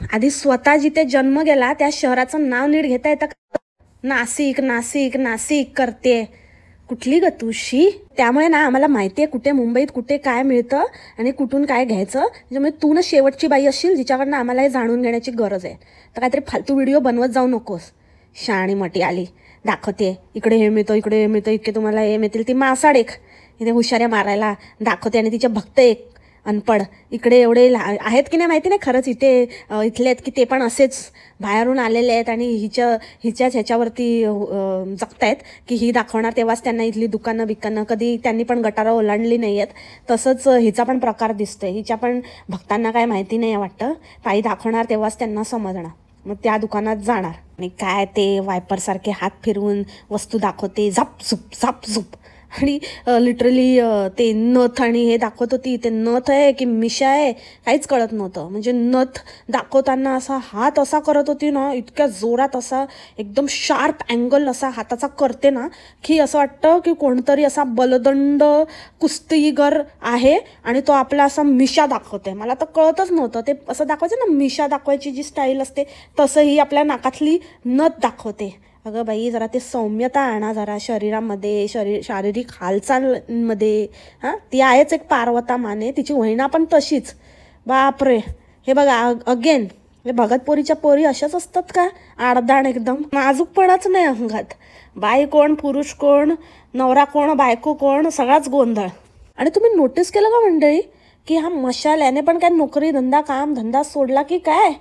आधी स्वतः जिथे जन्म गेला त्या शहराचं नाव नीट घेता येतं का? नाशिक नाशिक नाशिक करते कुठली ग तुशी. त्यामुळे ना आम्हाला माहिती आहे कुठे मुंबईत कुठे काय मिळतं आणि कुठून काय घ्यायचं. त्याच्यामुळे तू ना शेवटची बाई असशील जिच्याकडनं आम्हाला हे जाणून घेण्याची गरज आहे. तर काहीतरी फालतू व्हिडिओ बनवत जाऊ नकोस. शाणी मटी आली दाखवते इकडे हे मिळतं इकडे हे मिळतं इतके तुम्हाला हे मिळतील. ती मासाड एक इथे हुशाऱ्या मारायला दाखवते आणि तिचे भक्त एक अनपड इकडे एवढे आहेत की नाही माहिती नाही. खरंच इथे इथले आहेत की ते पण असेच बाहेरून आलेले आहेत आणि हिच्याच ह्याच्यावरती जगतायत की ही दाखवणार तेव्हाच त्यांना इथली दुकानं बिकानं. कधी त्यांनी पण गटारं ओलांडली नाही आहेत. तसंच हिचा पण प्रकार दिसतोय. हिच्या पण भक्तांना काय माहिती नाही वाटतं. ताई दाखवणार तेव्हाच त्यांना समजणार. मग त्या दुकानात जाणार आणि काय ते वायपरसारखे हात फिरवून वस्तू दाखवते झप झुप झप झुप. आणि लिटरली ते नथ आणि हे दाखवत होती. ते नथ आहे की मिशा आहे काहीच कळत नव्हतं. म्हणजे नथ दाखवताना असा हात असा करत होती ना इतक्या जोरात असा एकदम शार्प अँगल असा हाताचा करते ना की असं वाटतं की कोणतरी असा बलदंड कुस्तीगर आहे आणि तो आपला असा मिशा दाखवते. मला तर कळतच नव्हतं ते असं दाखवायचं ना मिशा दाखवायची जी स्टाईल असते तसंही आपल्या नाकातली नथ दाखवते. अगं बाई जरा ते सौम्यता आणा जरा शरीरामध्ये शारीरिक हालचालमध्ये. हां ती आहेच एक पार्वता माने. तिची वहिना पण तशीच. बापरे हे बघा अगेन हे भगतपुरीच्या पोरी अशाच असतात का आडदाण एकदम. नाजूकपणाच नाही अंगात. बाई कोण पुरुष कोण नवरा कोण बायको कोण सगळाच गोंधळ. आणि तुम्ही नोटीस केलं का मंडळी की हा मशाल याने पण काय नोकरी धंदा काम धंदा सोडला की काय.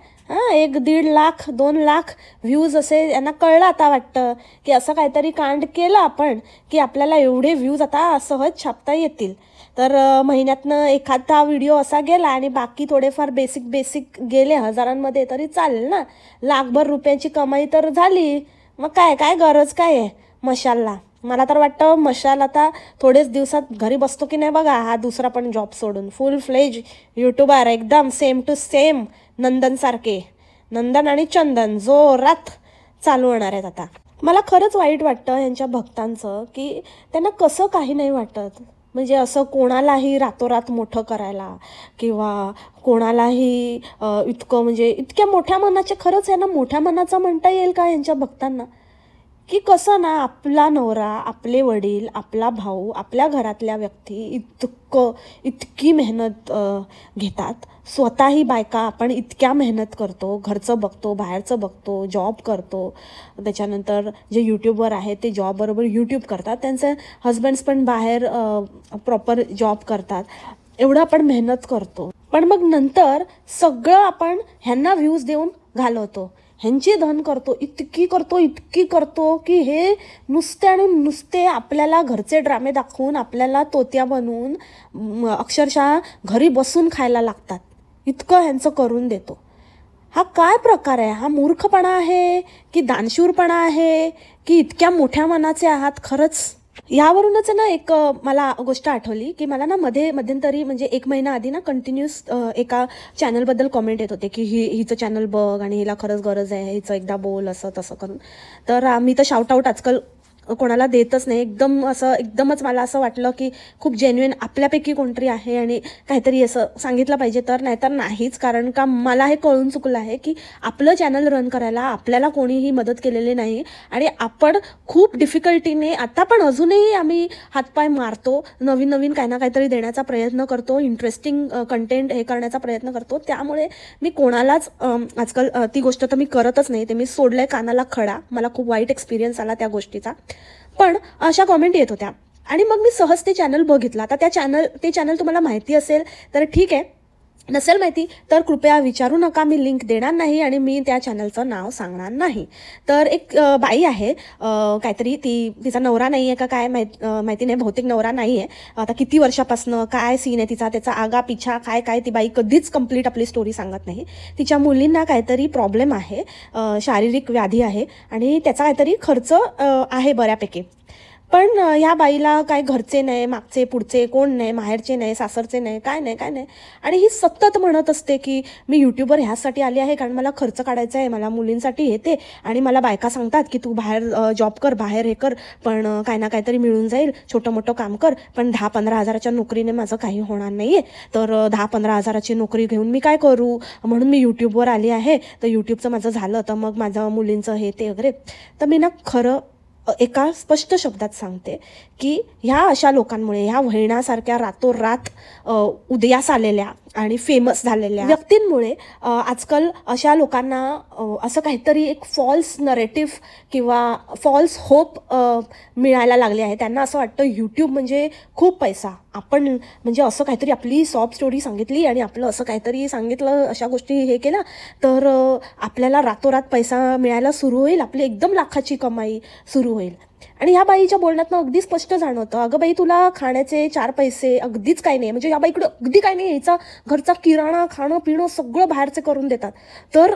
1-1.5 लाख 2 लाख व्ह्यूज असे यांना कळलं आता वाटतं की असं काहीतरी कांड केलं आपण की आपल्याला एवढे व्ह्यूज आता सहज छापता येतील. तर महिन्यातनं एखादा व्हिडिओ असा गेला आणि बाकी थोडेफार बेसिक गेले हजारांमध्ये तरी चालेल ना. लाखभर रुपयाची कमाई तर झाली. मग काय गरज काय आहे मशालला. मला तर वाटतं मशाल आता थोडेच दिवसात घरी बसतो की नाही बघा हा दुसरा पण जॉब सोडून फुल फ्लेज यूट्यूबर एकदम सेम टू सेम नंदन सारखे. नंदन आणि चंदन जोरात चालू होणार आहेत आता. मला खरंच वाईट वाटतं यांच्या भक्तांचं की त्यांना कसं काही नाही वाटत. म्हणजे असं कोणालाही रातोरात मोठं करायला किंवा कोणालाही इतकं म्हणजे इतक्या मोठ्या मनाचे. खरंच यांना मोठ्या मनाचा म्हणता येईल का यांच्या भक्तांना की कसं ना आपला नवरा आपले वडील आपला भाऊ आपल्या घरातल्या व्यक्ती इतकी मेहनत घेतात. स्वतःही बायका आपण इतक्या मेहनत करतो घरचं बघतो बाहेरचं बघतो जॉब करतो. त्याच्यानंतर जे यूट्यूबवर आहेत ते जॉबबरोबर यूट्यूब करतात. त्यांचे हजबंड्स पण बाहेर प्रॉपर जॉब करतात. एवढं आपण मेहनत करतो पण मग नंतर सगळं आपण ह्यांना व्ह्यूज देऊन घालवतो. ह्यांची धन करतो इतकी करतो की हे नुसते आणि नुसते आपल्याला घरचे ड्रामे दाखवून आपल्याला तोत्या बनवून अक्षरशः घरी बसून खायला लागतात. इतकं ह्यांचं करून देतो. हा काय प्रकार आहे. हा मूर्खपणा आहे की दानशूरपणा आहे की इतक्या मोठ्या मनाचे आहात खरंच. यावरूनच ना एक मला गोष्ट आठवली की मला ना मध्यंतरी म्हणजे 1 महिना आधी ना कंटिन्यूस एका चॅनलबद्दल कमेंट येत होते की हिचं चॅनल बघ आणि हिला खरंच गरज आहे हिचं एकदा बोल असं तसं करून. तर मी तर शाउट आऊट आजकाल कोणाला देतच नाही. एकदमच मला असं वाटलं की खूप जेन्युइन आपल्यापैकी कोणतरी आहे आणि काहीतरी असं सांगितलं पाहिजे तर नाहीतर नाहीच. कारण का मला हे कळून चुकलं आहे की आपलं चॅनल रन करायला आपल्याला कोणीही मदत केलेली नाही आणि आपण खूप डिफिकल्टीने आता पण अजूनही आम्ही हातपाय मारतो. नवीन काही ना काहीतरी देण्याचा प्रयत्न करतो. इंटरेस्टिंग कंटेंट हे करण्याचा प्रयत्न करतो. त्यामुळे मी कोणालाच आजकाल ती गोष्ट तर मी करतच नाही. ते मी सोडलंय कानाला खडा. मला खूप वाईट एक्सपिरियन्स आला त्या गोष्टीचा. पण अशा कॉमेंट येत होत्या आणि मग मी सहज ते चॅनल बघितलं. आता ते चॅनल तुम्हाला माहिती असेल तर ठीक आहे. नसेल माहिती तर कृपया विचारू नका. मी लिंक देणार नाही आणि मी त्या चॅनलचं नाव सांगणार नाही. तर एक बाई आहे काहीतरी तिचा नवरा नाही आहे का काय माहिती नाही. बहुतेक नवरा नाही आहे. आता किती वर्षापासनं काय सीन आहे तिचा त्याचा आगा पिछा काय ती बाई कधीच कंप्लीट आपली स्टोरी सांगत नाही. तिच्या मुलींना काहीतरी प्रॉब्लेम आहे शारीरिक व्याधी आहे आणि त्याचा काहीतरी खर्च आहे बऱ्यापैकी. पण ह्या बाईला काय घरचे नाही, मागचे पुढचे कोण नाही, माहेरचे नाही, सासरचे नाही, काय नाही काय नाही. आणि ही सतत म्हणत असते की मी यूट्यूबवर ह्यासाठी आली आहे कारण मला खर्च काढायचा आहे, मला मुलींसाठी हे ते. आणि मला बायका सांगतात की तू बाहेर जॉब कर, बाहेर हे कर, पण काय ना काहीतरी मिळून जाईल, छोटं मोठं काम कर. पण 10-15 हजाराच्या नोकरीने माझं काही होणार नाही आहे, तर 10-15 हजाराची नोकरी घेऊन मी काय करू, म्हणून मी यूट्यूबवर आली आहे. तर यूट्यूबचं माझं झालं तर मग माझं मुलींचं हे ते वगैरे. तर मी ना खरं एका स्पष्ट शब्दात सांगते की ह्या अशा लोकांमुळे, ह्या वहिणासारख्या रातोरात उदयास आलेल्या आणि फेमस झालेल्या व्यक्तींमुळे आजकाल अशा लोकांना असं काहीतरी एक फॉल्स नरेटिव्ह किंवा फॉल्स होप मिळायला लागले आहे. त्यांना असं वाटतं यूट्यूब म्हणजे खूप पैसा, आपण म्हणजे असं काहीतरी आपली सॉब स्टोरी सांगितली आणि आपलं असं काहीतरी सांगितलं, अशा गोष्टी हे केल्या तर आपल्याला रातोरात पैसा मिळायला सुरू होईल, आपली एकदम लाखाची कमाई सुरू होईल. आणि ह्या बाईच्या बोलण्यातनं अगदी स्पष्ट जाणवतं, अगं बाई तुला खाण्याचे 4 पैसे अगदीच काही नाही, म्हणजे ह्या बाईकडे अगदी काही नाही, याचा घरचा किराणा खाणं पिणं सगळं बाहेरचे करून देतात. तर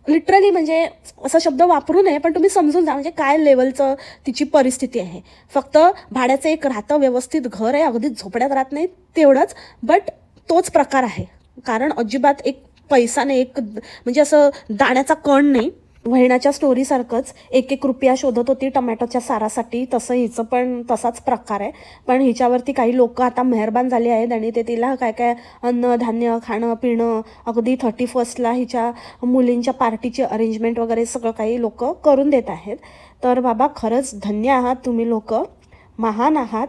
लिटरली म्हणजे असा शब्द वापरू नये, पण तुम्ही समजून जा म्हणजे काय लेवलचं तिची परिस्थिती आहे. फक्त भाड्याचं एक राहतं व्यवस्थित घर आहे, अगदी झोपड्यात राहत नाही तेवढंच, बट तोच प्रकार आहे. कारण अजिबात एक पैसा नाही, एक म्हणजे असं दाण्याचा कण नाही. वहिणाच्या स्टोरीसारखंच 1-1 रुपया शोधत होती टमॅटोच्या सारासाठी, तसं हिचं पण तसाच प्रकार आहे. पण हिच्यावरती काही लोक आता मेहरबान झाले आहेत आणि ते तिला काय काय अन्न धान्य खाणं पिणं, अगदी 31st हिच्या मुलींच्या पार्टीची अरेंजमेंट वगैरे सगळं काही लोक करून देत आहेत. तर बाबा खरंच धन्य आहात तुम्ही लोक, महान आहात.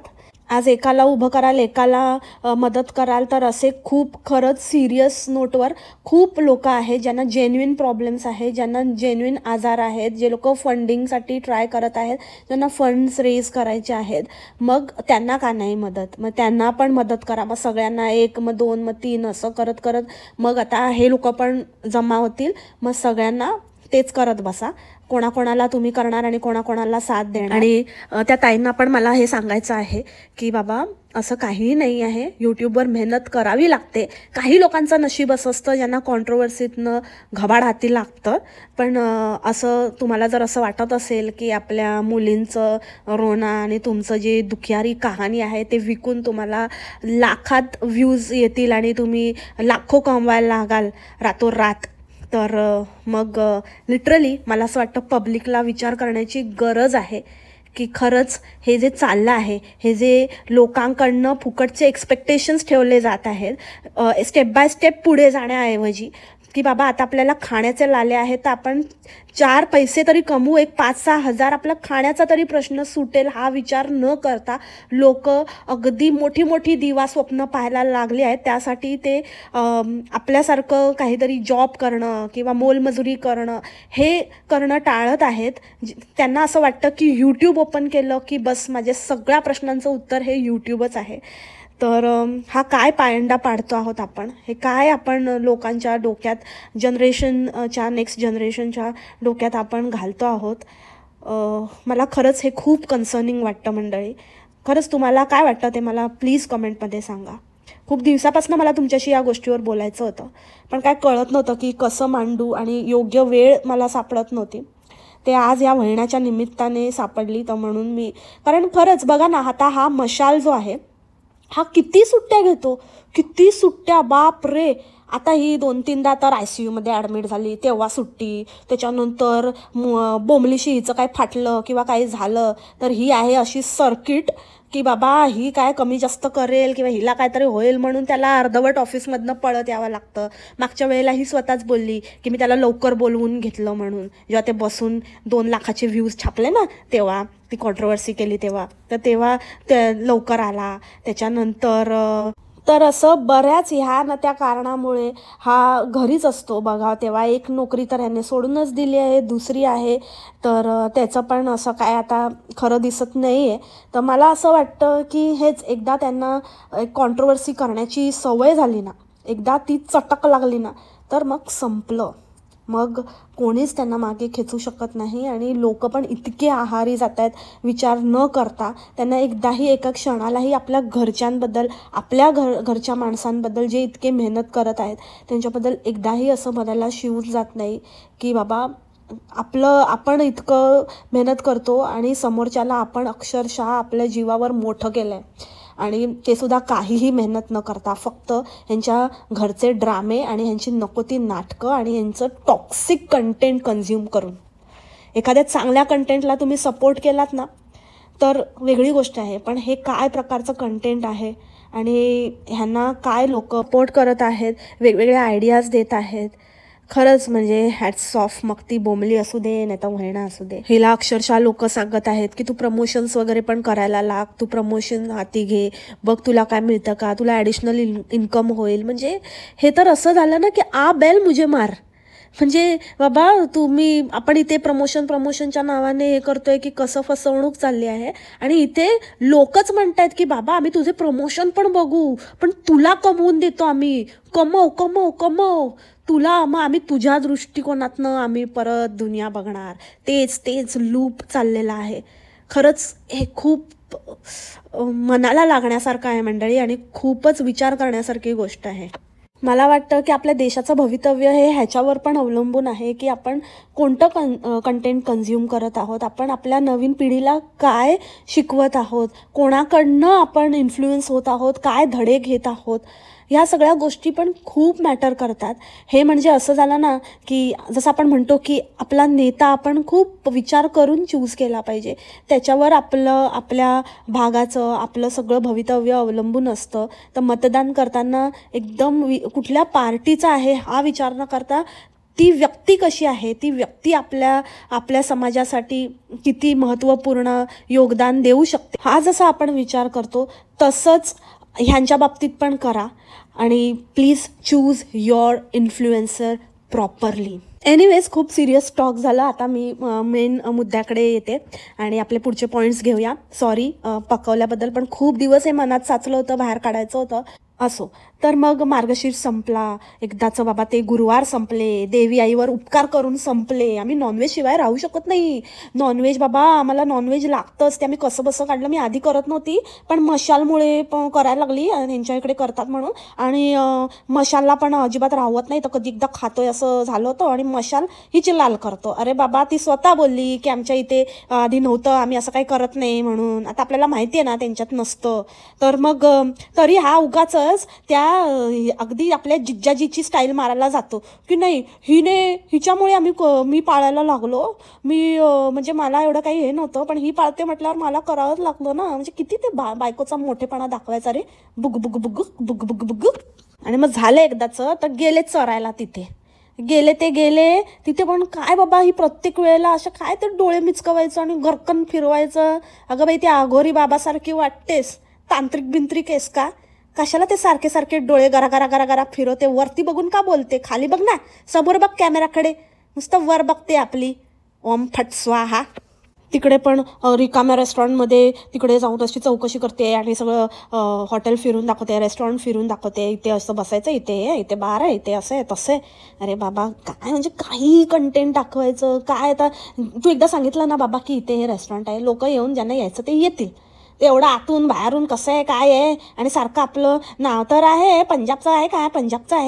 आज एकाला उभं कराल, एकाला मदत कराल, तर असे खूप खरंच सिरियस नोटवर खूप लोक आहेत ज्यांना जेन्युइन प्रॉब्लेम्स आहेत, ज्यांना जेन्युइन आजार आहेत, जे लोक फंडिंगसाठी ट्राय करत आहेत, ज्यांना फंड्स रेज करायचे आहेत. मग त्यांना का नाही मदत, मग त्यांना पण मदत करा. मग सगळ्यांना 1 मग 2 मग 3 असं करत करत मग आता हे लोक पण जमा होतील, मग सगळ्यांना तेच करत बसा. कोणाकोणाला तुम्ही करणार आणि कोणाकोणाला साथ देणार. आणि त्या ताईंना पण मला हे सांगायचं आहे की बाबा असं काहीही नाही आहे, यूट्यूबवर मेहनत करावी लागते. काही लोकांचं नशीब असं असतं ज्यांना कॉन्ट्रोवर्सीतनं घबाड हाती लागतं. पण असं तुम्हाला जर असं वाटत असेल की आपल्या मुलींचं रोना आणि तुमचं जे दुखियारी कहाणी आहे ते विकून तुम्हाला लाखात व्ह्यूज येतील आणि तुम्ही लाखो कमवायला लागाल रातोरात, तर मग लिटरली मला असं वाटतं पब्लिकला विचार करण्याची गरज आहे की खरंच हे जे चाललं आहे, हे जे लोकांकडनं फुकटचे एक्सपेक्टेशन्स ठेवले जात आहेत, स्टेप बाय स्टेप पुढे जाण्याऐवजी की बाबा आता आपल्याला खाण्याचे लाले आहेत तर आपण 4 पैसे तरी कमवू, एक 5-6 हजार आपला खाण्याचा तरी प्रश्न सुटेल, हा विचार न करता लोक अगदी मोठी मोठी दिवा स्वप्न पाहायला लागले आहेत. त्यासाठी ते आपल्यासारखं काहीतरी जॉब करणं किंवा मोलमजुरी करणं हे करणं टाळत आहेत. त्यांना असं वाटतं की यूट्यूब ओपन केलं की बस माझ्या सगळ्या प्रश्नांचं उत्तर हे यूट्यूबच आहे. तर हा काय पायंडा पाडतो आहोत आपण, हे काय आपण लोकांच्या डोक्यात, नेक्स्ट जनरेशनच्या डोक्यात आपण घालतो आहोत. मला खरंच हे खूप कन्सर्निंग वाटतं मंडळी. खरंच तुम्हाला काय वाटतं ते मला प्लीज कमेंटमध्ये सांगा. खूप दिवसापासून मला तुमच्याशी या गोष्टीवर बोलायचं होतं, पण काय कळत नव्हतं की कसं मांडू आणि योग्य वेळ मला सापडत नव्हती. ते आज या वहिण्याच्या निमित्ताने सापडली. तर म्हणून मी, कारण खरंच बघा ना, आता हा मशाल जो आहे हा किती सुट्ट्या घेतो, किती सुट्ट्या, बाप रे. आता ही 2-3दा तर ICU मध्ये ॲडमिट झाली, तेव्हा सुट्टी. त्याच्यानंतर बोंबलीशी हिचं काय फाटलं किंवा काही झालं तर ही आहे अशी सर्किट की बाबा ही काय कमी जास्त करेल किंवा हिला काहीतरी होईल म्हणून त्याला अर्धवट ऑफिसमधनं पळत यावं लागतं. मागच्या वेळेला ही स्वतःच बोलली की मी त्याला लवकर बोलवून घेतलं म्हणून, जेव्हा ते बसून 2 लाखाचे व्ह्यूज छापले ना तेव्हा, ती कॉन्ट्रोवर्सी केली तेव्हा, तर तेव्हा ते लवकर आला. त्याच्यानंतर तर असं बऱ्याच ह्या ना त्या कारणामुळे हा घरीच असतो. बघा तेव्हा एक नोकरी तर ह्याने सोडूनच दिली आहे, दुसरी आहे, तर त्याचं पण असं काय आता खरं दिसत नाही आहे. तर मला असं वाटतं की हेच, एकदा त्यांना कॉन्ट्रोवर्सी करण्याची सवय झाली ना, एकदा ती चटक लागली ना, तर मग संपलं. मग कोणीच त्यांना मागे खेचू शकत नाही. आणि लोक पण इतके आहारी जात आहेत विचार न करता. त्यांना एकदाही एका क्षणालाही आपल्या घरच्यांबद्दल, आपल्या घरच्या माणसांबद्दल जे इतके मेहनत करत आहेत त्यांच्याबद्दल एकदाही असं मनाला शिवून जात नाही की बाबा आपण इतकं मेहनत करतो आणि समोरच्याला आपण अक्षरशः आपल्या जीवावर मोठं केलं आहे, आणि ते सुद्धा काहीही मेहनत न करता फक्त ह्यांच्या घरचे ड्रामे आणि ह्यांची नको ती नाटकं आणि ह्यांचं टॉक्सिक कंटेंट कन्झ्युम करून. एखाद्या चांगल्या कंटेंटला तुम्ही सपोर्ट केलात ना तर वेगळी गोष्ट आहे, पण हे काय प्रकारचं कंटेंट आहे आणि ह्यांना काय लोक सपोर्ट करत आहेत, वेगवेगळ्या आयडियाज देत आहेत. खरंच म्हणजे हॅट्स ऑफ. मग ती बोंबली असू दे नाही तर व्हायना असू दे, हिला अक्षरशः लोक सांगत आहेत की तू प्रमोशन्स वगैरे पण करायला लाग, तू प्रमोशन हाती घे, बघ तुला काय मिळतं का, तुला ॲडिशनल इन्कम होईल. म्हणजे हे तर असं झालं ना की आ बेल मुझे मार. म्हणजे बाबा आपण इथे प्रमोशनच्या नावाने हे करतोय की कसं फसवणूक चालली आहे, आणि इथे लोकच म्हणतायत की बाबा आम्ही तुझे प्रमोशन पण बघू, पण तुला कमवून देतो आम्ही, कमव कमव कमव तुला, मग आम्ही तुझ्या दृष्टिकोनातनं आम्ही परत दुनिया बघणार. तेच लूप चाललेला आहे. खरंच हे खूप मनाला लागण्यासारखं आहे मंडळी, आणि खूपच विचार करण्यासारखी गोष्ट आहे. मला वाटतं की आपल्या देशाचं भवितव्य हे ह्याच्यावर पण अवलंबून आहे की आपण कोणतं कंटेंट कन्झ्युम करत आहोत, आपण आपल्या नवीन पिढीला काय शिकवत आहोत, कोणाकडनं आपण इन्फ्लुएन्स होत आहोत, काय धडे घेत आहोत. ह्या सगळ्या गोष्टी पण खूप मॅटर करतात. हे म्हणजे असं झालं ना की जसं आपण म्हणतो की आपला नेता आपण खूप विचार करून चूज केला पाहिजे, त्याच्यावर आपल्या भागाचं आपलं सगळं भवितव्य अवलंबून असतं. तर मतदान करताना एकदम कुठल्या पार्टीचा आहे हा विचार न करता ती व्यक्ती कशी आहे, ती व्यक्ती आपल्या समाजासाठी किती महत्त्वपूर्ण योगदान देऊ शकते, हा जसा आपण विचार करतो तसंच ह्यांच्या बाबतीत पण करा. आणि please choose your influencer properly. Anyways खूप सिरियस टॉक झालं. आता मी मेन मुद्द्याकडे येते आणि आपले पुढचे पॉईंट्स घेऊया. सॉरी पकवल्याबद्दल, पण खूप दिवस हे मनात साचलं होतं, बाहेर काढायचं होतं. असो, तर मग मार्गशीर्ष संपला एकदाचं बाबा, ते गुरुवार संपले, देवी आईवर उपकार करून संपले. आम्ही नॉनव्हेज शिवाय राहू शकत नाही. नॉनव्हेज बाबा आम्हाला नॉनव्हेज लागतंच. ते आम्ही कसं बसं काढलं. मी आधी करत नव्हती, पण मशालमुळे करायला लागली, यांच्या इकडे करतात म्हणून, आणि मशालला पण अजिबात राहत नाही, तर कधी एकदा खातोय असं झालं होतं, आणि मशाल हिची लाल करतो. अरे बाबा ती स्वतः बोलली की आमच्या इथे आधी नव्हतं, आम्ही असं काही करत नाही म्हणून. आता आपल्याला माहिती आहे ना त्यांच्यात नसतं, तर मग तरी हा उगाच त्या अगदी आपल्या जिज्जाजीची स्टाईल मारायला जातो की नाही हिच्यामुळे मी पाळायला लागलो, म्हणजे मला एवढं काही हे नव्हतं, पण ही पाळते म्हटल्यावर मला करावंच लागलं ना. म्हणजे किती ते बायकोचा मोठेपणा दाखवायचा रे, बुग बुग बुग बुग बुग बुग. आणि मग झालं एकदाचं, तर गेले चरायला. गेले तिथे पण काय बाबा, ही प्रत्येक वेळेला अशा काय ते डोळे मिचकवायचं आणि घरकन फिरवायचं. अगं बाई, ती आघोरी बाबासारखी वाटतेस, तांत्रिक बिंत्रिक आहेस का? कशाला ते सारखे डोळे गरा गरा फिरवते? वरती बघून का बोलते? खाली बघ ना, समोर बघ कॅमेराकडे, नुसतं वर बघते आपली. ओम फट स्वाहा. तिकडे पण रिकाम्या रेस्टॉरंटमध्ये तिकडे जाऊन अशी चौकशी करते आणि सगळं हॉटेल फिरून दाखवते, रेस्टॉरंट फिरून दाखवते. इथे असं बसायचं, इथे बार आहे, इथे असं आहे तसं आहे. अरे बाबा काय, म्हणजे काही कंटेंट दाखवायचं काय? आता तू एकदा सांगितलं ना बाबा की इथे हे रेस्टॉरंट आहे, लोक येऊन ज्यांना यायचं ते येतील. ते एवढं आतून बाहेरून कसं आहे काय आहे, आणि सारखं आपलं नाव तर आहे पंजाबचं आहे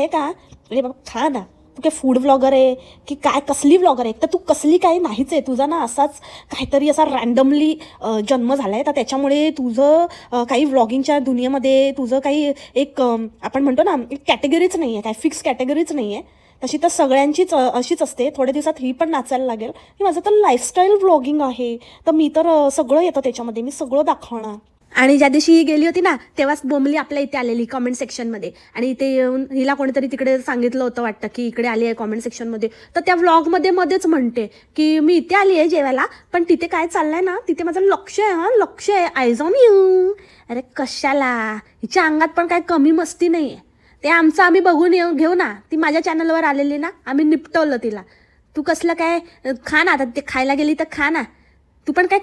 का? अरे बाबा खा ना. तू काय फूड व्लॉगर आहे की काय? कसली व्लॉगर आहे? तर तू कसली काही नाहीच आहे. तुझा ना असाच काहीतरी असा रँडमली जन्म झाला आहे, तर त्याच्यामुळे तुझं काही व्लॉगिंगच्या दुनियेमध्ये तुझं काही एक आपण म्हणतो ना एक कॅटेगरीच नाही आहे, काय फिक्स कॅटेगरीच नाही आहे. तशी तर सगळ्यांचीच अशीच असते. थोड्या दिवसात ही पण नाचायला लागेल की माझं तर लाईफस्टाईल व्लॉगिंग आहे, तर मी तर सगळं येतं त्याच्यामध्ये, मी सगळं दाखवणार. आणि ज्या दिवशी ही गेली होती ना तेव्हाच बोंबली आपल्या इथे आलेली कॉमेंट सेक्शनमध्ये, आणि इथे येऊन हिला कोणीतरी तिकडे सांगितलं होतं वाटतं की इकडे आली आहे कॉमेंट सेक्शनमध्ये. तर त्या व्लॉगमध्ये मध्येच म्हणते की मी इथे आली आहे जेवायला, पण तिथे काय चाललंय ना, तिथे माझं लक्ष आहे, आयज ऑन यू. अरे कशाला? हिच्या अंगात पण काय कमी मस्ती नाही आहे. ते आमचं आम्ही बघून घेऊ ना. ती माझ्या चॅनलवर आलेली ना, आम्ही निपटवलं तिला. तू कसलं काय खा ना, आता ते खायला गेली तर खा ना. तू पण काय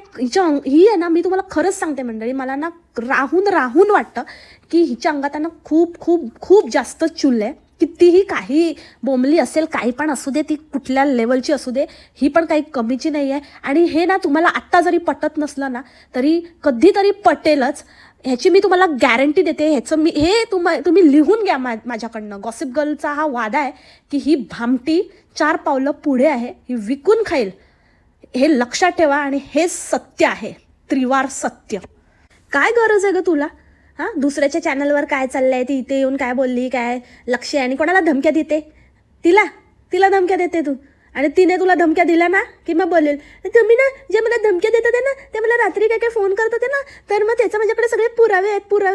ही आहे ना, मी तुम्हाला खरंच सांगते मंडळी, मला ना राहून वाटतं की हिच्या अंगात ना खूप खूप खूप जास्त चुल आहे. कितीही काही बोंबली असेल, काही पण असू दे, ती कुठल्या लेवलची असू दे, ही पण काही कमीची नाही आहे. आणि हे ना तुम्हाला आत्ता जरी पटत नसलं ना तरी कधीतरी पटेलच. ह्याची मी तुम्हाला गॅरंटी देते. ह्याचं मी हे तुम्ही लिहून घ्या माझ्याकडनं. गॉसिप गर्लचा हा वादा आहे की ही भामटी 4 पावलं पुढे आहे, ही विकून खाईल. हे लक्षात ठेवा आणि हे सत्य आहे, त्रिवार सत्य. काय गरज आहे ग तुला? हां, दुसऱ्याच्या चॅनलवर काय चाललंय, ती इथे येऊन काय बोलली, काय लक्ष आहे, आणि कोणाला धमक्या देते? तिला धमक्या देते तू. आणि तिने तुला धमक्या दिल्या ना की मग बोलेल, तुम्ही ना जे मला धमक्या देत होते ना ते मला रात्री काय फोन करत होते ना, तर मग त्याचं माझ्याकडे सगळे पुरावे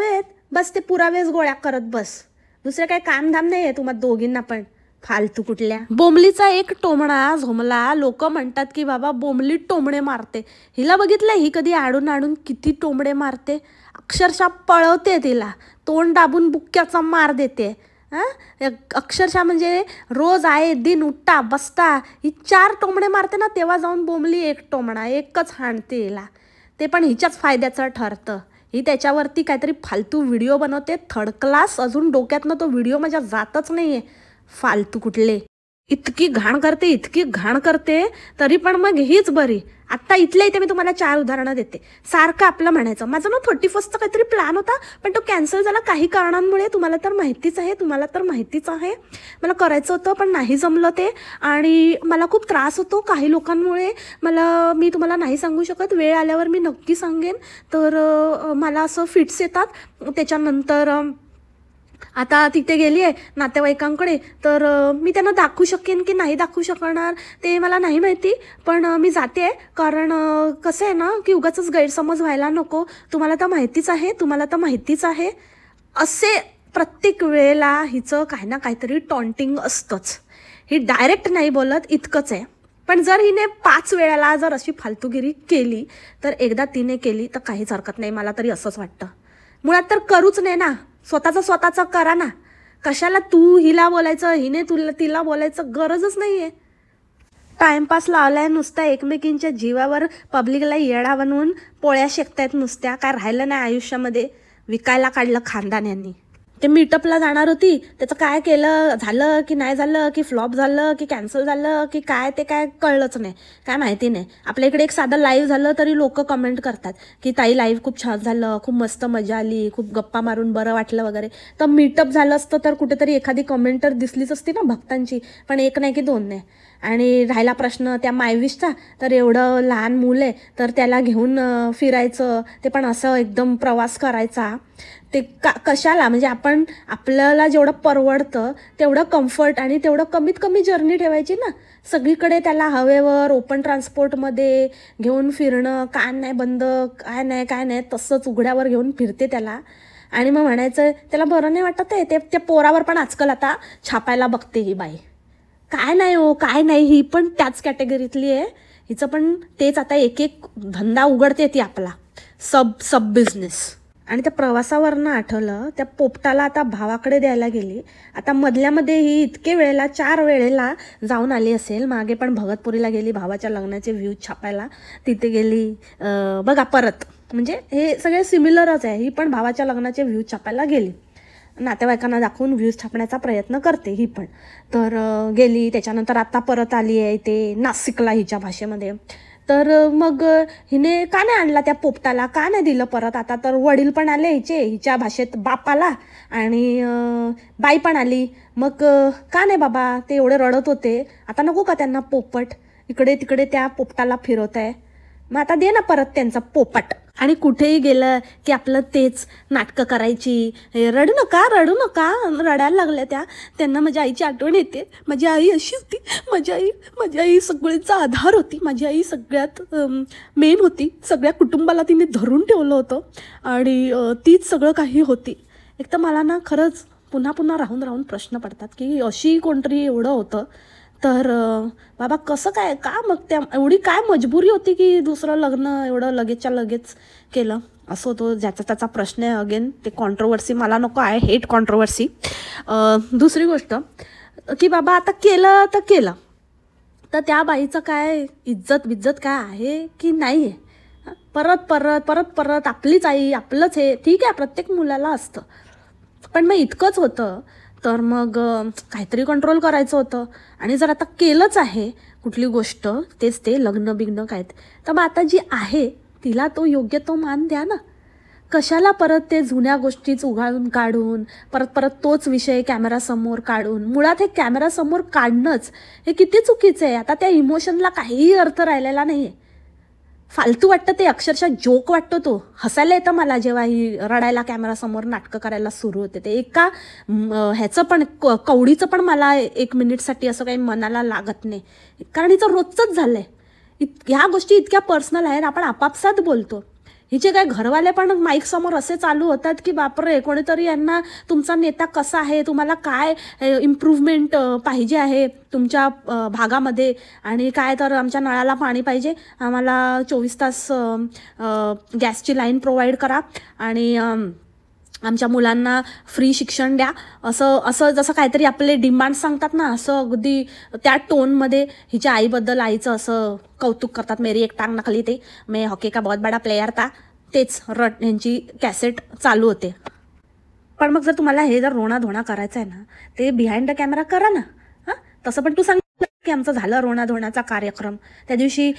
आहेत. बस ते पुरावेच गोळ्या करत बस. दुसरं काय कामधाम नाही आहे तुम्हाला दोघींना पण. फालतू कुठल्या. बोंबलीचा एक टोमणा झोमला. लोक म्हणतात की बाबा बोंबली टोमणे मारते. हिला बघितलं, ही कधी आडून किती टोमणे मारते. अक्षरशः पळवते तिला, तोंड दाबून बुक्क्याचा मार देते. हां, अक्षरशः म्हणजे रोज आहे दिन उठता बसता ही 4 टोमणे मारते ना, तेव्हा जाऊन बोंबली एक टोमणा एकच हाणते हिला. ते पण हिच्याच फायद्याचं ठरतं. ही त्याच्यावरती काहीतरी फालतू व्हिडिओ बनवते, थर्ड क्लास. अजून डोक्यातनं तो व्हिडिओ माझ्या जातच नाही आहे. फालतू कुठले. इतकी घाण करते तरी पण मग हीच बरी. आत्ता इथल्या इथे मी तुम्हाला 4 उदाहरणं देते. सारखं आपलं म्हणायचं, माझा ना 31st काहीतरी प्लॅन होता पण तो कॅन्सल झाला काही कारणांमुळे. तुम्हाला तर माहितीच आहे. मला करायचं होतं पण नाही जमलं ते, आणि मला खूप त्रास होतो काही लोकांमुळे. मी तुम्हाला नाही सांगू शकत, वेळ आल्यावर मी नक्की सांगेन. तर मला असं फिट्स येतात. त्याच्यानंतर आता तिथे गेली आहे नातेवाईकांकडे, तर मी त्यांना दाखवू शकेन की नाही दाखवू शकणार ते मला नाही माहिती. पण मी जाते, कारण कसं आहे ना की उगाचच गैरसमज व्हायला नको. तुम्हाला तर माहितीच आहे. असे प्रत्येक वेळेला हिचं काही ना काहीतरी टॉन्टिंग असतंच. ही डायरेक्ट नाही बोलत इतकंच आहे. पण जर हिने 5 वेळेला जर अशी फालतूगिरी केली, तर एकदा तिने केली तर काहीच हरकत नाही. मला तरी असंच वाटतं. मुळात तर करूच नाही ना, स्वतःचं करा ना. कशाला तू हिला बोलायचं, हिने तिला बोलायचं, गरजच नाही आहे. टाइमपास लावलाय नुसता, एकमेकींच्या जीवावर पब्लिकला येडा बनवून पोळ्या शेकतायत नुसत्या. काय राहिलं नाही आयुष्यामध्ये. विकायला काढलं खानदान यांनी. ते मीटअपला जाणार होती, त्याचं काय केलं, झालं की नाही झालं, की फ्लॉप झालं की कॅन्सल झालं की काय, ते काय कळलंच नाही, काय माहिती नाही. आपल्या इकडे एक साधं लाईव्ह झालं तरी लोक कमेंट करतात की ताई लाईव्ह खूप छान झालं, खूप मस्त मजा आली, खूप गप्पा मारून बरं वाटलं वगैरे. तर मीटअप झालं असतं तर कुठेतरी एखादी कमेंटर दिसलीच असती ना भक्तांची, पण 1 नाही की 2 नाही. आणि राहिला प्रश्न त्या मायविशचा, तर एवढं लहान मूल आहे तर त्याला घेऊन फिरायचं, ते पण असं एकदम प्रवास करायचा, ते कशाला? म्हणजे आपल्याला जेवढं परवडतं तेवढं कम्फर्ट आणि तेवढं कमीत कमी जर्नी ठेवायची ना. सगळीकडे त्याला हवेवर ओपन ट्रान्सपोर्टमध्ये घेऊन फिरणं, कान नाही बंद, काय नाही तसंच उघड्यावर घेऊन फिरते त्याला. आणि मग म्हणायचं त्याला बरं नाही वाटत आहे. त्या पोरावर पण आजकाल आता छापायला बघते ही बाई. काय नाही, ही पण त्याच कॅटेगरीतली आहे. हिचं पण तेच आता एक धंदा उघडते ती आपला सब बिझनेस. आणि त्या प्रवासावरनं आठवलं, त्या पोपटाला आता भावाकडे द्यायला गेली. आता मधल्यामध्ये ही इतके वेळेला 4 वेळेला जाऊन आली असेल. मागे पण भगतपुरीला गेली भावाच्या लग्नाचे व्ह्यूज छापायला, तिथे गेली बघा परत. म्हणजे हे सगळे सिमिलरच आहे. ही पण भावाच्या लग्नाचे व्ह्यूज छापायला गेली, नातेवाईकांना दाखवून व्ह्यूज छापण्याचा प्रयत्न करते ही पण. तर गेली, त्याच्यानंतर आता परत आली आहे ते नाशिकला हिच्या भाषेमध्ये. तर मग हिने का नाही आणला त्या पोपटाला, का नाही दिलं परत? आता तर वडील पण आले हिच्या भाषेत बापाला, आणि बाई पण आली. मग का नाही बाबा, ते एवढे रडत होते, आता नको का त्यांना पोपट? इकडे तिकडे त्या पोपटाला फिरवत आहे, मग आता दे ना परत त्यांचा पोपट. आणि कुठेही गेलं की आपलं तेच नाटकं करायची. रडू नका, रडायला लागल्या त्यांना माझ्या आईची आठवण येते. माझी आई अशी होती, माझी आई सगळ्यांचा आधार होती, माझी आई सगळ्यात मेन होती, सगळ्या कुटुंबाला तिने धरून ठेवलं होतं, आणि तीच सगळं काही होती. एक तर मला ना खरंच पुन्हा राहून प्रश्न पडतात की अशी कोणतरी एवढं होतं तर बाबा कसं काय, का मग त्या एवढी काय मजबुरी होती की दुसरं लग्न एवढं लगेचच्या लगेच केलं? असं होतं, ज्याचा त्याचा प्रश्न आहे. अगेन ते कॉन्ट्रोवर्सी मला नको आहे, हेट कॉन्ट्रोवर्सी. दुसरी गोष्ट की बाबा आता केलं तर त्या बाईचं काय इज्जत काय आहे की नाही आहे? परत आपलीच आई, आपलंच हे ठीक आहे, प्रत्येक मुलाला असतं. पण मग इतकंच होतं तर मग काहीतरी कंट्रोल करायचं होतं. आणि जर आता केलंच आहे कुठली गोष्ट, तेच ते लग्न बिग्न काय, तर मग आता जी आहे तिला तो योग्य तो मान द्या ना. कशाला परत ते जुन्या गोष्टीच उगाळून काढून परत परत तोच विषय कॅमेरासमोर काढून. मुळात हे कॅमेरासमोर काढणंच हे किती चुकीचं आहे. आता त्या इमोशनला काहीही अर्थ राहिलेला नाही आहे. फालतू वाटतं ते, अक्षरशः जोक वाटतो तो. हसायला येतं मला जेव्हा ही रडायला कॅमेरासमोर नाटकं करायला सुरू होते. ते एका ह्याचं पण कवडीचं पण मला 1 मिनिटसाठी असं काही मनाला लागत नाही, कारण हिचं रोजचंच झालं आहे. ह्या गोष्टी इतक्या पर्सनल आहेत, आपण आपापसात बोलतो. हिचे काय घरवाले पण माईक समोर असे चालू होतात की बापरे, कोणीतरी यांना तुमचा नेता कसा आहे, तुम्हाला काय इम्प्रूव्हमेंट पाहिजे आहे तुमच्या भागामध्ये, आणि काय तर आमच्या नळाला पाणी पाहिजे, आम्हाला 24 तास गॅसची लाईन प्रोव्हाइड करा, आणि आमच्या मुलांना फ्री शिक्षण द्या, असं असं जसं काहीतरी आपले डिमांड सांगतात ना, असं अगदी त्या टोनमध्ये हिच्या आईबद्दल आईचं असं कौतुक करतात. मेरी एक टांग नकली थी, मैं हॉकी का बहुत बडा प्लेयर था, तेच यांची कॅसेट चालू होते. पण मग जर तुम्हाला हे जर रोणाधोणा करायचं आहे ना, ते बिहाइंड द कॅमेरा करा ना. हां, तसं पण तू सांग की आमचं झालं रोणाधोणाचा कार्यक्रम, त्या दिवशी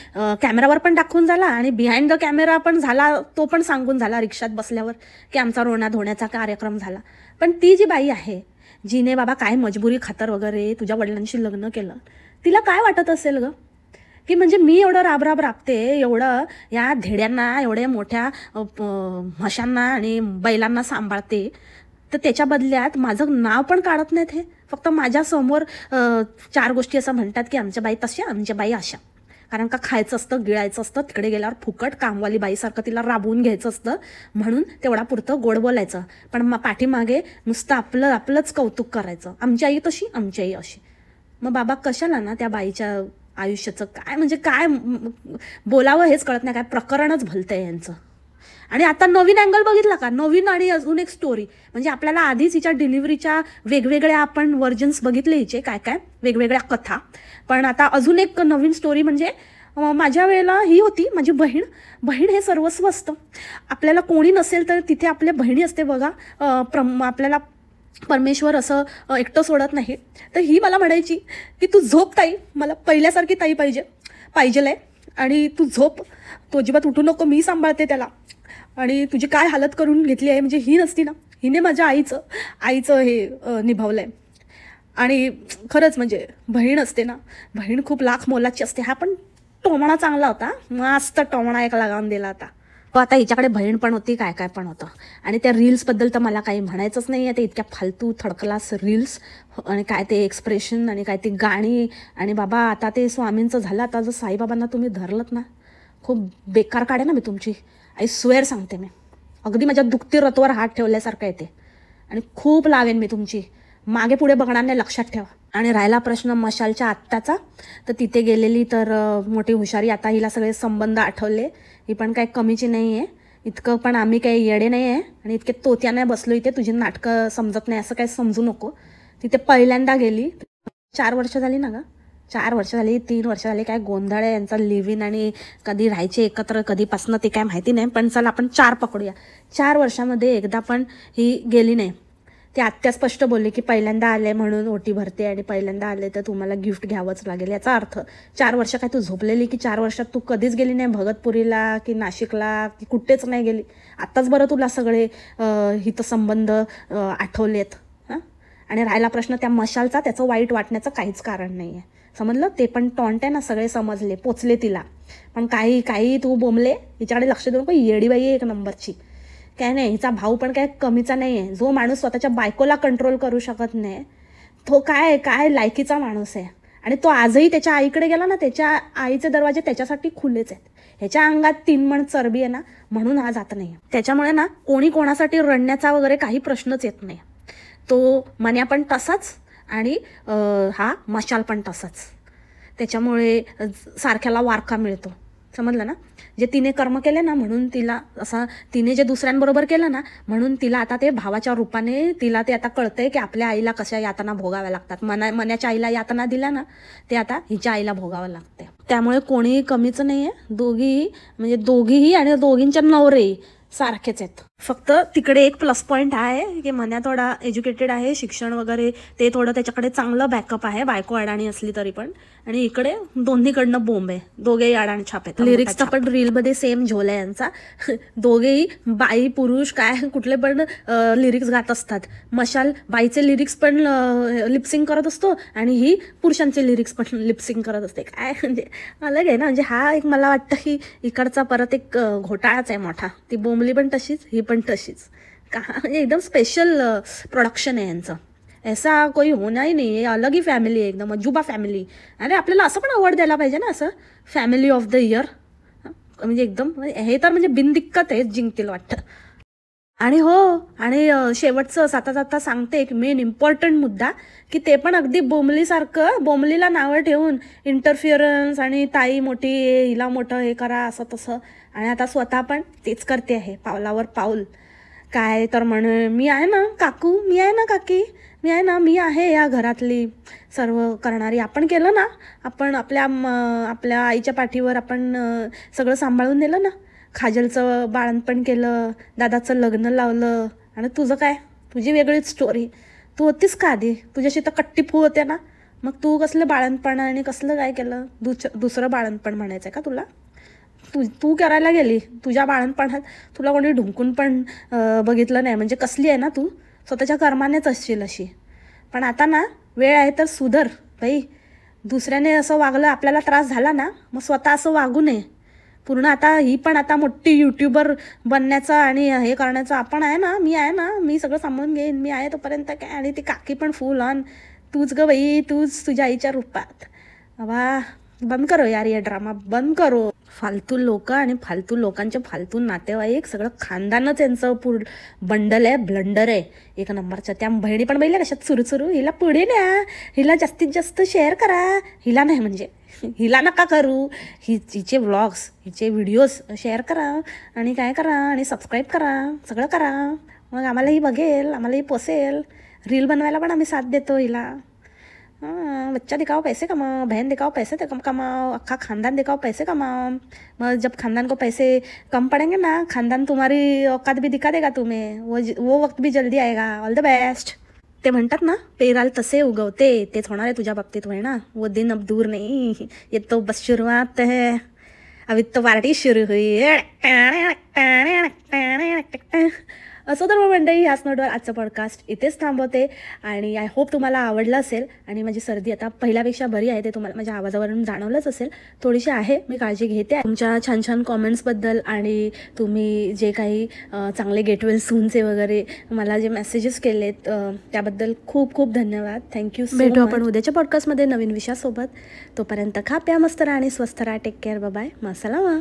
कॅमेरावर पण दाखवून झाला आणि बिहाइंड द कॅमेरा पण झाला, तो पण सांगून झाला रिक्षात बसल्यावर की आमचा रोणाधोण्याचा कार्यक्रम झाला. पण ती जी बाई आहे, जिने बाबा काय मजबुरी खातर वगैरे तुझ्या वडिलांशी लग्न केलं, तिला काय वाटत असेल ग की म्हणजे मी एवढं राबराब राबते, एवढं या धेड्यांना, एवढ्या मोठ्या म्हशांना आणि बैलांना सांभाळते, तर त्याच्या बदल्यात माझं नाव पण काढत नाहीत. हे फक्त माझ्यासमोर 4 गोष्टी असं म्हणतात की आमच्या बाई तशा, आमच्या बाई अशा. कारण का खायचं असतं, गिळायचं असतं, तिकडे गेल्यावर फुकट कामवाली बाईसारखं तिला राबवून घ्यायचं असतं, म्हणून तेवढा पुरतं गोड बोलायचं. पण पाठीमागे नुसतं आपलंच कौतुक करायचं, आमची आई तशी, आमची आई अशी. मग बाबा कशाला ना त्या बाईच्या आयुष्याचं काय म्हणजे काय बोलावं हेच कळत नाही, काय प्रकरणच भलतंय यांचं. आणि आता नवीन अँगल बघितला का, नवीन आणि अजून एक स्टोरी. म्हणजे आपल्याला आधीच हिच्या डिलिव्हरीच्या वेगवेगळ्या आपण व्हर्जन्स बघितले हिचे, काय काय वेगवेगळ्या कथा. पण आता अजून एक नवीन स्टोरी म्हणजे माझ्या वेळेला ही होती माझी बहीण हे सर्वस्व असतं. आपल्याला कोणी नसेल तर तिथे आपल्या बहिणी असते बघा. आपल्याला परमेश्वर असं एकटं सोडत नाही. तर ही मला म्हणायची की तू झोप ताई, मला पहिल्यासारखी ताई पाहिजेलय, आणि तू झोप, तू अजिबात उठू नको, मी सांभाळते त्याला. आणि तुझी काय हालत करून घेतली आहे, म्हणजे ही नसती ना, हिने माझ्या आईचं हे निभावलं आहे. आणि खरंच म्हणजे बहीण असते ना, बहीण खूप लाख मोलाची असते. हा पण टोमणा चांगला होता, मस्त टोमणा एक लगावून दिला होता. आता हिच्याकडे बहीण पण होती, काय काय पण होतं. आणि त्या रील्सबद्दल तर मला काही म्हणायचंच नाही आहे. ते इतक्या फालतू थर्ड-क्लास रील्स, आणि काय ते एक्सप्रेशन, आणि काय ती गाणी. आणि बाबा आता ते स्वामींचं झालं, आता जर साईबाबांना तुम्ही धरलत ना, खूप बेकार काढे ना मी तुमची. आई स्वेअर सांगते मी, अगदी माझ्या दुखती रथवर हात ठेवल्यासारखं येते. आणि खूप लावेन मी तुमची, मागे पुढे बघणार नाही, लक्षात ठेवा. आणि राहिला प्रश्न मशालच्या आत्ताचा, तर तिथे गेलेली तर मोठी हुशारी. आता हिला सगळे संबंध आठवले, ही पण काही कमीची नाही आहे. इतकं पण आम्ही काही येडे नाही आहे, आणि इतके तोत्या नाही बसलो इथे तुझी नाटकं समजत नाही असं काही समजू नको. तिथे पहिल्यांदा गेली, 4 वर्ष झाली ना ग, 4 वर्ष झाली, 3 वर्ष झाली, काय गोंधळ आहे यांचा. लिव्ह इन आणि कधी राहायचे एकत्र कधीपासनं ते काय माहिती नाही, पण चला आपण 4 पकडूया. 4 वर्षामध्ये एकदा पण ही गेली नाही. ती आत्या स्पष्ट बोलली की पहिल्यांदा आले म्हणून ओटी भरते, आणि पहिल्यांदा आले तर तुम्हाला गिफ्ट घ्यावंच लागेल. याचा अर्थ 4 वर्ष काय तू झोपलेली की 4 वर्षात तू कधीच गेली नाही भगतपुरीला की नाशिकला की कुठेच नाही गेली. आत्ताच बरं तुला सगळे हितसंबंध आठवलेत. हां, आणि राहिला प्रश्न त्या मशालचा, त्याचं वाईट वाटण्याचं काहीच कारण नाही आहे, समजलं. ते पण टॉन्ट आहे ना, सगळे समजले, पोचले तिला. पण काही तू बोंबले, हिच्याकडे लक्ष देऊ नको, येडीबाई आहे 1 नंबरची. काय नाही, हिचा भाऊ पण काय कमीचा नाही आहे. जो माणूस स्वतःच्या बायकोला कंट्रोल करू शकत नाही, तो काय लायकीचा माणूस आहे. आणि तो आजही त्याच्या आईकडे गेला ना, त्याच्या आईचे दरवाजे त्याच्यासाठी खुलेच आहेत. ह्याच्या अंगात 3 मण चरबी आहे ना, म्हणून हा जात नाही. त्याच्यामुळे ना कोणी कोणासाठी रडण्याचा वगैरे काही प्रश्नच येत नाही. तो मन्या पण तसाच, आणि हा मशाल पण तसाच. त्याच्यामुळे सारख्याला वारका मिळतो, समजलं ना. जे तिने कर्म केले ना, म्हणून तिला असा, तिने जे दुसऱ्यांबरोबर केलं ना, म्हणून तिला आता ते भावाच्या रूपाने तिला ते आता कळतंय की आपल्या आईला कशा यातना भोगाव्या लागतात. मन्याच्या आईला यातना दिल्या ना, ते आता हिच्या आईला भोगावं लागते. त्यामुळे कोणीही कमीच नाही आहे. दोघीही आणि दोघींच्या नवरेही सारखेच आहेत. फक्त तिकडे एक प्लस पॉईंट आहे की मन्या थोडा एज्युकेटेड आहे, शिक्षण वगैरे ते थोडं त्याच्याकडे चांगलं बॅकअप आहे, बायको अडाणी असली तरी पण. आणि इकडे दोन्हीकडनं बोंब आहे, दोघेही अडाणी छाप आहेत. लिरिक्सचा पण रीलमध्ये सेम झोल आहे यांचा. दोघेही बाई पुरुष काय कुठले पण लिरिक्स गात असतात. मशाल बाईचे लिरिक्स पण लिपसिंग करत असतो आणि ही पुरुषांचे लिरिक्स पण लिपसिंग करत असते. काय म्हणजे अलग आहे ना. म्हणजे हा एक मला वाटतं की इकडचा परत एक घोटाळाच आहे मोठा. ती बोंबली पण तशीच, ही पण तशीच. का म्हणजे एकदम स्पेशल प्रोडक्शन आहे यांचं. ऐसा कोई होना ही नाही आहे. अलग ही फॅमिली आहे, एकदम अजुबा फॅमिली. अरे आपल्याला असं पण अवॉर्ड द्यायला पाहिजे ना, असं फॅमिली ऑफ द इयर. म्हणजे एकदम हे तर म्हणजे बिनदिक्कत आहे, जिंकतील वाटतं. आणि हो, आणि शेवटचं जाता जाता सांगते एक मेन इम्पॉर्टंट मुद्दा, की ते पण अगदी बोंबलीसारखं बोंबलीला नावं ठेवून इंटरफिअरन्स आणि ताई मोठी हिला मोठं हे करा असं तसं. आणि आता स्वतः पण तेच करते आहे, पावलावर पाऊल. काय तर म्हण, मी आहे ना काकू, मी आहे ना काकी, मी आहे ना, मी आहे या घरातली सर्व करणारी. आपण केलं ना, आपण आपल्या आईच्या पाठीवर आपण सगळं सांभाळून नेलं ना. खाजलचं बाळणपण केलं, दादाचं लग्न लावलं. आणि तुझं काय, तुझी वेगळीच स्टोरी. तू होतीस का आधी, तुझ्याशी तर कट्टी फू होते ना. मग तू कसलं बाळणपण आणि कसलं काय केलं. दुसरं बाळणपण म्हणायचं आहे का तुला. तू करायला गेली तुझ्या बाळणपणात. तुला कोणी ढुंकून पण बघितलं नाही. म्हणजे कसली आहे ना तू, स्वतःच्या कर्मानेच असशील अशी. पण आता ना वेळ आहे तर सुधर बाई. दुसऱ्याने असं वागलं, आपल्याला त्रास झाला ना, मग स्वतः असं वागू नये. पूर्ण आता ही पण आता मोठी यूट्यूबर बनण्याचा आणि हे करण्याचं आपण आहे ना, मी आहे ना, मी सगळं सांभाळून घेईन, मी आहे तोपर्यंत काय. आणि ती काकी पण फुल ऑन तूच ग बाई, तूच तुझ्या आईच्या रूपात. बाबा बंद करो यार, ये ड्रामा बंद करो. फालतू लोक आणि फालतू लोकांचे फालतू नातेवाईक, सगळं खानदानच यांचं बंडल आहे, ब्लंडर आहे एक नंबरच्या. त्या बहिणी पण बघितल्या कशात सुरू. हिला पुढे न्या, हिला जास्तीत जास्त शेअर करा. हिला नाही म्हणजे हिला नका करू. हिचे व्लॉग्स, हिचे व्हिडिओज शेअर करा आणि काय करा आणि सबस्क्राईब करा, सगळं करा. मग आम्हालाही बघेल, आम्हालाही पोसेल. रील बनवायला पण आम्ही साथ देतो हिला. बच्चा दिखाओ पैसे कमाओ, बहन दिखाओ पैसे कमाओ, अक्खा खानदान दिखाओ पैसे कमाओ. मग जब खानदान को पैसे कम पड़ेंगे ना, खानदान तुम्हारी औकात भी दिखा देगा तुम्हें. वो वक्त भी जल्दी आएगा. All the best. ते म्हणतात ना, पेराल तसे उगवते, तेच होणार आहे तुझ्या बाबतीत. होय ना, वो दिन अब दूर नहीं, ये तो बस शुरुआत है. अभी तो पार्टी सुरू हुई. असं तर मंडळी, ह्याच नोटवर आजचं पॉडकास्ट इथेच थांबवते. आणि आय होप तुम्हाला आवडलं असेल. आणि माझी सर्दी आता पहिल्यापेक्षा बरी आहे, ते तुम्हाला माझ्या आवाजावरून जाणवलंच असेल. थोडीशी आहे, मी काळजी घेते. तुमच्या छान छान कॉमेंट्सबद्दल आणि तुम्ही जे काही चांगले गेट वेल सूनचे वगैरे मला जे मेसेजेस केलेत त्याबद्दल खूप खूप धन्यवाद. थँक्यू. भेटू आपण उद्याच्या पॉडकास्टमध्ये नवीन विषयासोबत. तोपर्यंत खा प्या, मस्त राहा आणि स्वस्थ राहा. Take care. बाय. मासलामा.